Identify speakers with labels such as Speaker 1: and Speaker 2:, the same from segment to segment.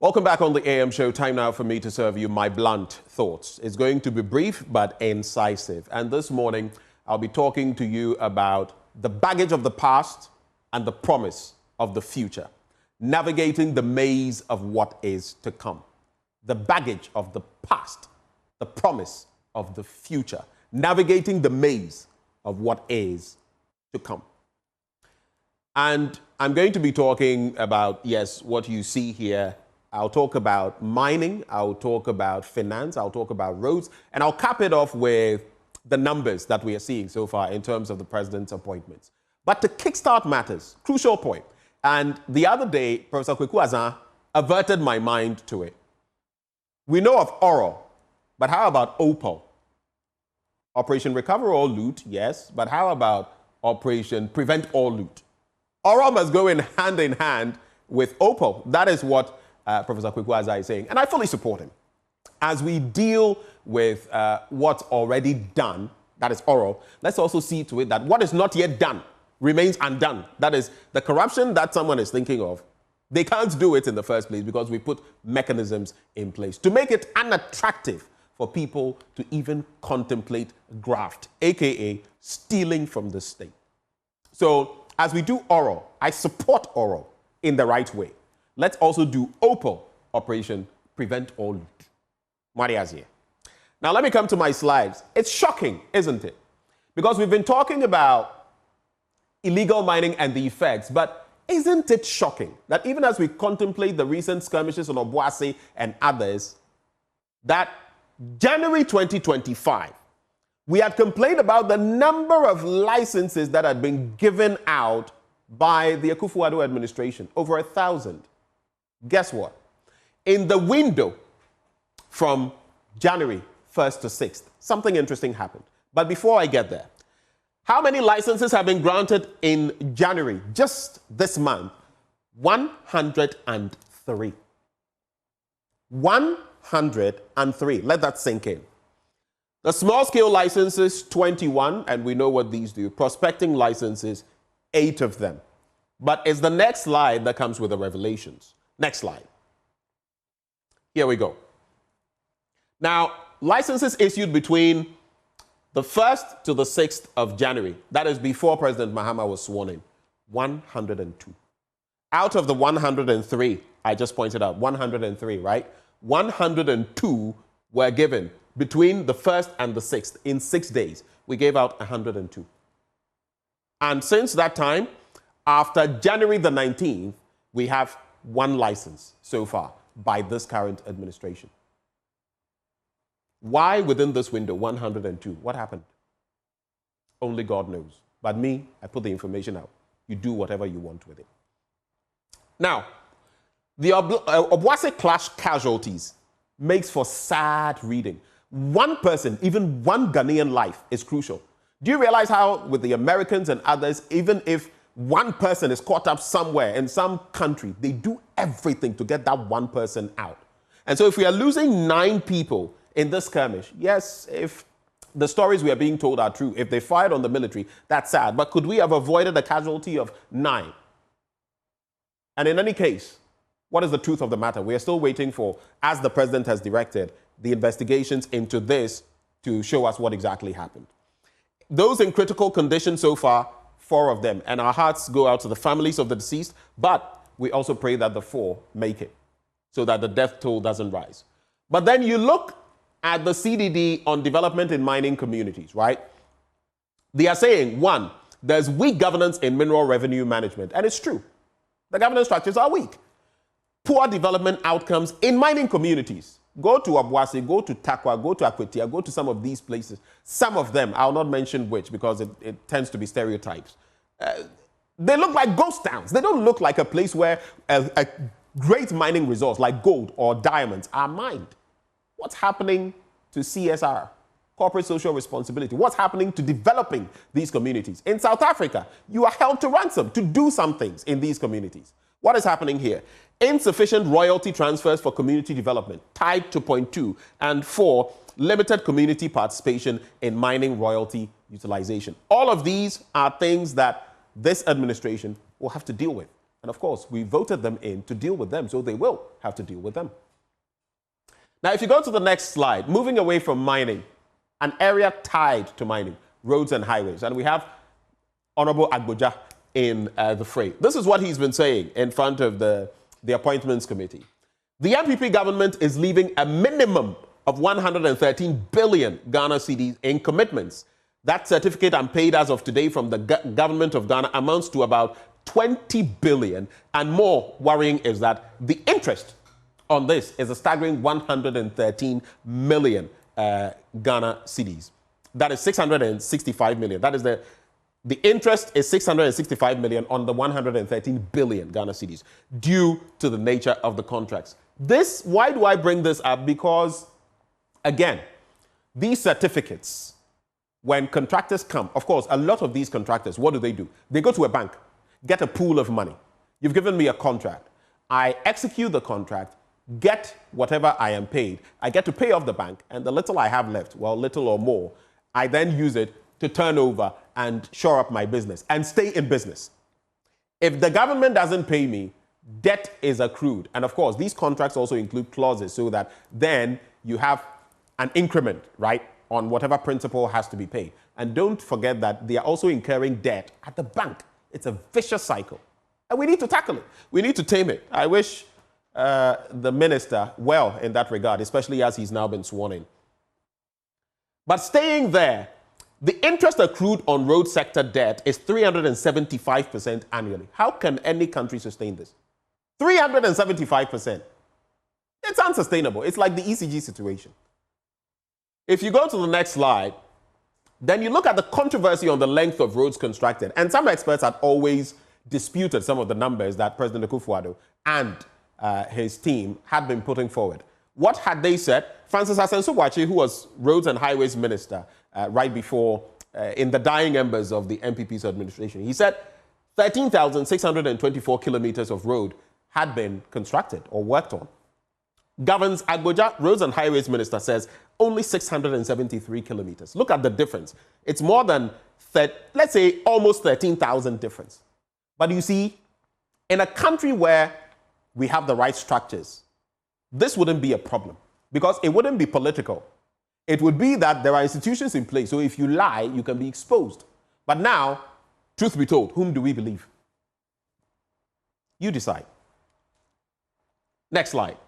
Speaker 1: Welcome back on the AM show. Time now for me to serve you my blunt thoughts. It's going to be brief but incisive. And this morning, I'll be talking to you about the baggage of the past and the promise of the future. Navigating the maze of what is to come. The baggage of the past, the promise of the future. Navigating the maze of what is to come. And I'm going to be talking about, yes, what you see here. I'll talk about mining, I'll talk about finance, I'll talk about roads, and I'll cap it off with the numbers that we are seeing so far in terms of the president's appointments. But to kickstart matters, crucial point. And the other day, Professor Kweku Azan averted my mind to it. We know of Oro, but how about Opal? Operation Recover or Loot, yes, but how about Operation Prevent or Loot? Oro must go in hand with Opal. That is what Professor Kweku Azan is saying, and I fully support him. As we deal with what's already done, that is oral, let's also see to it that what is not yet done remains undone. That is, the corruption that someone is thinking of, they can't do it in the first place because we put mechanisms in place to make it unattractive for people to even contemplate graft, aka stealing from the state. So as we do oral, I support oral in the right way. Let's also do Opal, Operation Prevent or Loot. Maria's Now let me come to my slides. It's shocking, isn't it? Because we've been talking about illegal mining and the effects, but isn't it shocking that even as we contemplate the recent skirmishes on Obuasi and others, that January 2025, we had complained about the number of licenses that had been given out by the Akufo-Addo administration, over 1,000. Guess what? In the window from January 1st to 6th, something interesting happened. But before I get there, how many licenses have been granted in January, just this month? 103. 103. Let that sink in. The small-scale licenses, 21, and we know what these do. Prospecting licenses, 8 of them. But it's the next slide that comes with the revelations. Next slide. Here we go. Now, licenses issued between the 1st to the 6th of January, that is before President Mahama was sworn in, 102. Out of the 103, I just pointed out, 103, right? 102 were given between the 1st and the 6th. In 6 days, we gave out 102. And since that time, after January the 19th, we have 1 license so far by this current administration. Why within this window, 102? What happened? Only God knows. But me, I put the information out. You do whatever you want with it. Now, the Obuasi clash casualties makes for sad reading. One person, even one Ghanaian life is crucial. Do you realize how with the Americans and others, even if one person is caught up somewhere in some country, they do everything to get that one person out. And so if we are losing 9 people in this skirmish, yes, if the stories we are being told are true, if they fired on the military, that's sad. But could we have avoided a casualty of 9? And in any case, what is the truth of the matter? We are still waiting for, as the president has directed, the investigations into this to show us what exactly happened. Those in critical condition so far, 4 of them, and our hearts go out to the families of the deceased, but we also pray that the 4 make it so that the death toll doesn't rise. But then you look at the CDD on development in mining communities, right? They are saying, 1, there's weak governance in mineral revenue management, and it's true. The governance structures are weak. Poor development outcomes in mining communities. Go to Obuasi, go to Takwa, go to Akwetia, go to some of these places. Some of them, I'll not mention which because it tends to be stereotypes. They look like ghost towns. They don't look like a place where a great mining resource like gold or diamonds are mined. What's happening to CSR, corporate social responsibility? What's happening to developing these communities? In South Africa, you are held to ransom to do some things in these communities. What is happening here? Insufficient royalty transfers for community development, tied to point 2, and 4, limited community participation in mining royalty utilization. All of these are things that this administration will have to deal with. And of course, we voted them in to deal with them, so they will have to deal with them. Now, if you go to the next slide, moving away from mining, an area tied to mining, roads and highways. And we have Honorable Agboja in the fray. This is what he's been saying in front of the Appointments Committee. The NPP government is leaving a minimum of 113 billion Ghana cedis in commitments. That certificate I'm paid as of today from the government of Ghana amounts to about 20 billion. And more worrying is that the interest on this is a staggering 113 million Ghana cedis. That is 665 million. That is the interest is 665 million on the 113 billion Ghana cedis due to the nature of the contracts. Why do I bring this up? Because, again, these certificates, when contractors come, of course, a lot of these contractors, what do? They go to a bank, get a pool of money. You've given me a contract. I execute the contract, get whatever I am paid. I get to pay off the bank, and the little I have left, well, little or more, I then use it to turn over and shore up my business and stay in business. If the government doesn't pay me, debt is accrued. And of course, these contracts also include clauses so that then you have an increment, right, on whatever principal has to be paid. And don't forget that they are also incurring debt at the bank. It's a vicious cycle. And we need to tackle it. We need to tame it. I wish the minister well in that regard, especially as he's now been sworn in. But staying there, the interest accrued on road sector debt is 375% annually. How can any country sustain this? 375%. It's unsustainable. It's like the ECG situation. If you go to the next slide, then you look at the controversy on the length of roads constructed. And some experts had always disputed some of the numbers that President Akufo-Addo and his team had been putting forward. What had they said? Francis Asensio-Boakye, who was Roads and Highways Minister right before, in the dying embers of the NPP's administration, he said 13,624 kilometers of road had been constructed or worked on. Governs Agboja, Roads and Highways Minister, says only 673 kilometers. Look at the difference. It's more than, let's say, almost 13,000 difference. But you see, in a country where we have the right structures, this wouldn't be a problem because it wouldn't be political. It would be that there are institutions in place. So if you lie, you can be exposed. But now, truth be told, whom do we believe? You decide. Next slide.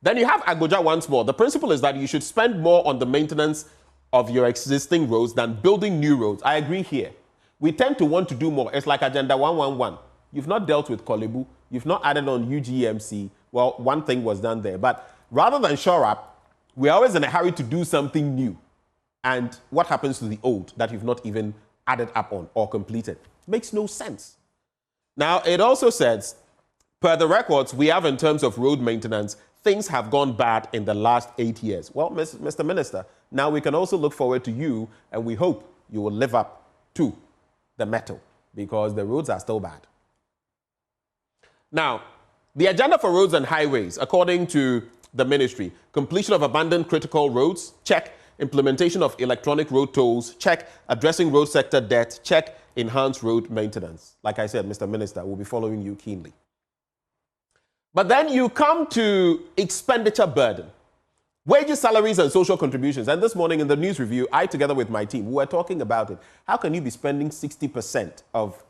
Speaker 1: Then you have Agboja once more. The principle is that you should spend more on the maintenance of your existing roads than building new roads. I agree here. We tend to want to do more. It's like Agenda 111. You've not dealt with Kolebu. You've not added on UGMC. Well, one thing was done there. But rather than shore up, we're always in a hurry to do something new. And what happens to the old that you've not even added up on or completed? Makes no sense. Now, it also says, per the records we have in terms of road maintenance, things have gone bad in the last 8 years. Well, Mr. Minister, now we can also look forward to you, and we hope you will live up to the mettle because the roads are still bad. Now, the agenda for roads and highways, according to the ministry, completion of abandoned critical roads, check. Implementation of electronic road tolls, check. Addressing road sector debt, check. Enhanced road maintenance. Like I said, Mr. Minister, we'll be following you keenly. But then you come to expenditure burden, wages, salaries, and social contributions. And this morning in the news review, I, together with my team, we were talking about it. How can you be spending 60% of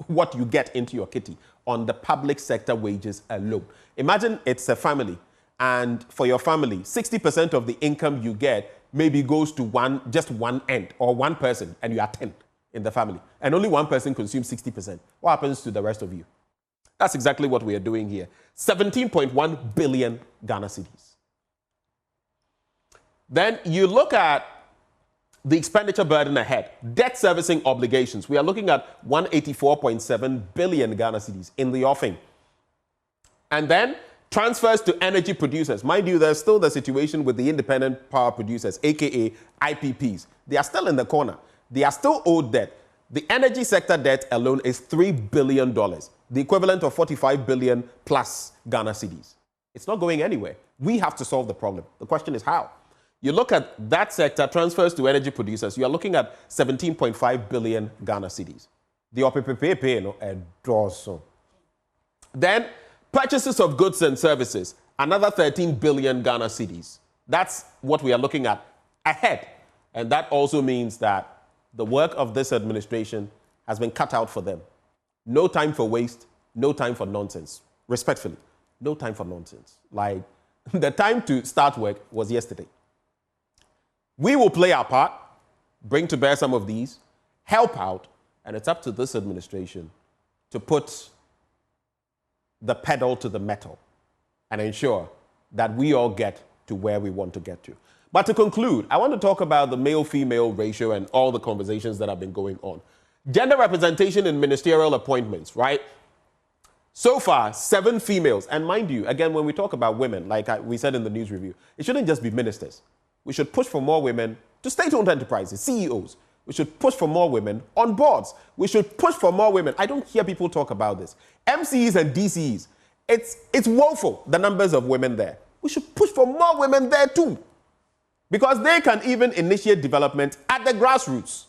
Speaker 1: what you get into your kitty on the public sector wages alone? Imagine it's a family, and for your family, 60% of the income you get maybe goes to just one end or one person, and you are 10 in the family, and only one person consumes 60%. What happens to the rest of you? That's exactly what we are doing here. 17.1 billion Ghana cedis. Then you look at the expenditure burden ahead. Debt servicing obligations. We are looking at 184.7 billion Ghana cedis in the offing. And then transfers to energy producers. Mind you, there's still the situation with the independent power producers, aka IPPs. They are still in the corner. They are still owed debt. The energy sector debt alone is $3 billion, the equivalent of 45 billion plus Ghana cedis. It's not going anywhere. We have to solve the problem. The question is how? You look at that sector, transfers to energy producers, you are looking at 17.5 billion Ghana cedis. The OPPP, Then purchases of goods and services, another 13 billion Ghana cedis. That's what we are looking at ahead. And that also means that the work of this administration has been cut out for them. No time for waste, no time for nonsense. Respectfully, no time for nonsense. Like, the time to start work was yesterday. We will play our part, bring to bear some of these, help out, and it's up to this administration to put the pedal to the metal and ensure that we all get to where we want to get to. But to conclude, I want to talk about the male-female ratio and all the conversations that have been going on. Gender representation in ministerial appointments, right? So far, 7 females. And mind you, again, when we talk about women, like we said in the news review, it shouldn't just be ministers. We should push for more women to state-owned enterprises, CEOs. We should push for more women on boards. We should push for more women. I don't hear people talk about this. MCEs and DCEs, it's woeful, the numbers of women there. We should push for more women there too, because they can even initiate development at the grassroots.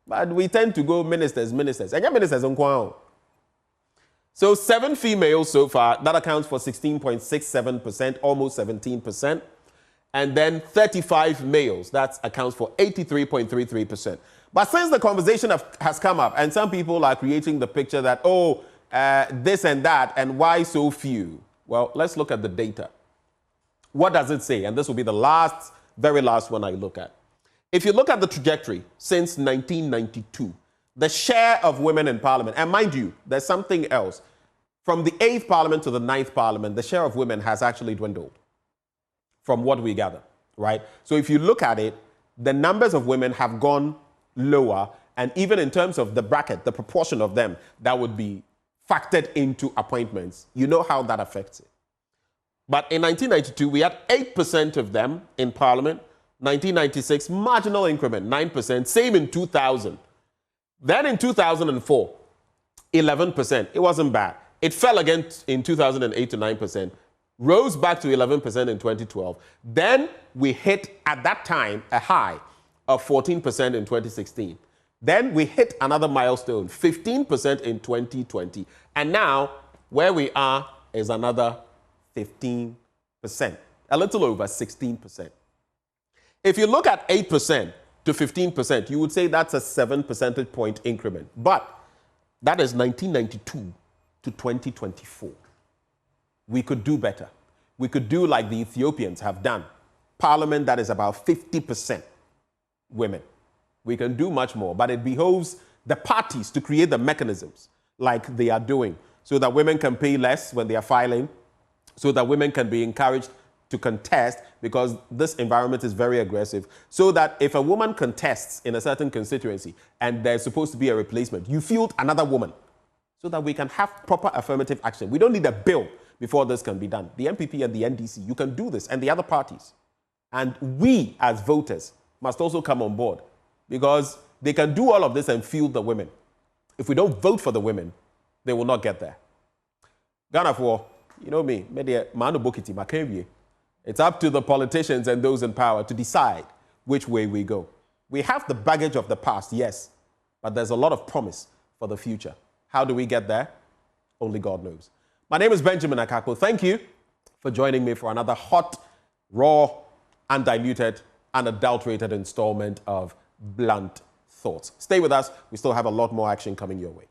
Speaker 1: But we tend to go ministers. And your ministers don't go. So 7 females so far, that accounts for 16.67%, almost 17%. And then 35 males, that accounts for 83.33%. But since the conversation has come up, and some people are creating the picture that, this and that, and why so few? Well, let's look at the data. What does it say? And this will be the very last one I look at. If you look at the trajectory since 1992, the share of women in parliament, and mind you, there's something else. From the 8th parliament to the 9th parliament, the share of women has actually dwindled, from what we gather, right? So if you look at it, the numbers of women have gone lower, and even in terms of the bracket, the proportion of them that would be factored into appointments, you know how that affects it. But in 1992, we had 8% of them in parliament. 1996, marginal increment, 9%. Same in 2000. Then in 2004, 11%. It wasn't bad. It fell again in 2008 to 9%. Rose back to 11% in 2012. Then we hit, at that time, a high of 14% in 2016. Then we hit another milestone, 15% in 2020. And now, where we are is another 15%, a little over 16%. If you look at 8% to 15%, you would say that's a 7 percentage point increment. But that is 1992 to 2024. We could do better. We could do like the Ethiopians have done. Parliament that is about 50% women. We can do much more, but it behoves the parties to create the mechanisms like they are doing so that women can pay less when they are filing, so that women can be encouraged to contest, because this environment is very aggressive, so that if a woman contests in a certain constituency and there's supposed to be a replacement, you field another woman so that we can have proper affirmative action. We don't need a bill before this can be done. The MPP and the NDC, you can do this, and the other parties. And we, as voters, must also come on board, because they can do all of this and field the women. If we don't vote for the women, they will not get there. Ghana for, you know me, it's up to the politicians and those in power to decide which way we go. We have the baggage of the past, yes, but there's a lot of promise for the future. How do we get there? Only God knows. My name is Benjamin Akako. Thank you for joining me for another hot, raw, undiluted, unadulterated installment of Blunt Thoughts. Stay with us. We still have a lot more action coming your way.